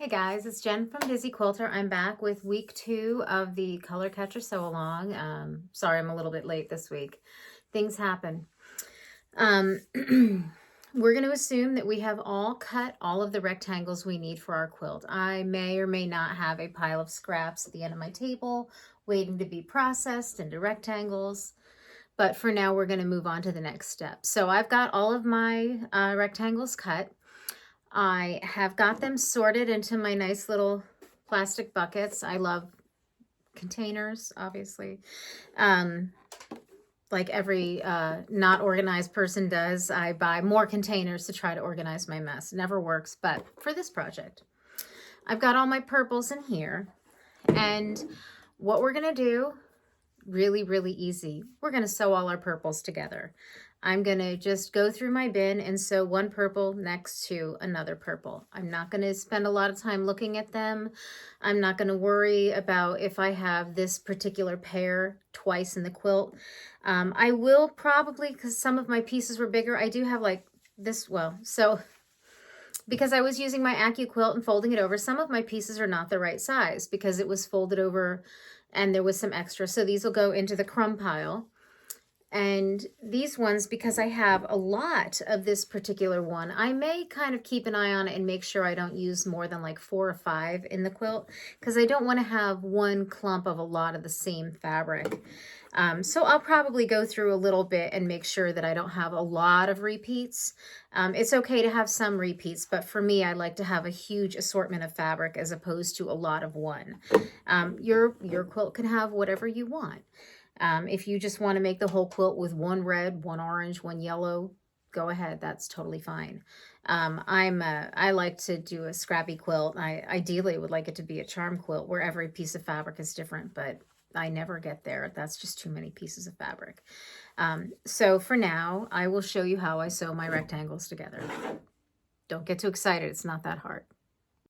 Hey guys, it's Jen from Busy Quilter. I'm back with week 2 of the Color Catcher Sew Along. Sorry I'm a little bit late this week. Things happen. We're going to assume that we have all cut all of the rectangles we need for our quilt. I may or may not have a pile of scraps at the end of my table waiting to be processed into rectangles. But for now, we're going to move on to the next step. So I've got all of my rectangles cut. I have got them sorted into my nice little plastic buckets. I love containers, obviously. Like every not organized person does, I buy more containers to try to organize my mess. It never works, but for this project, I've got all my purples in here. And what we're going to do, really, really easy, we're going to sew all our purples together. I'm going to just go through my bin and sew one purple next to another purple. I'm not going to spend a lot of time looking at them. I'm not going to worry about if I have this particular pair twice in the quilt. I will probably, because some of my pieces were bigger, I do have like this, so because I was using my AccuQuilt and folding it over, some of my pieces are not the right size because it was folded over and there was some extra. So these will go into the crumb pile. And these ones, because I have a lot of this particular one, I may kind of keep an eye on it and make sure I don't use more than like 4 or 5 in the quilt, because I don't want to have one clump of a lot of the same fabric. So I'll probably go through a little bit and make sure that I don't have a lot of repeats. It's okay to have some repeats, but for me, I like to have a huge assortment of fabric as opposed to a lot of one. Your quilt can have whatever you want. If you just want to make the whole quilt with one red, one orange, one yellow, go ahead. That's totally fine. I like to do a scrappy quilt. I ideally would like it to be a charm quilt where every piece of fabric is different, but I never get there. That's just too many pieces of fabric. So for now, I will show you how I sew my rectangles together. Don't get too excited. It's not that hard.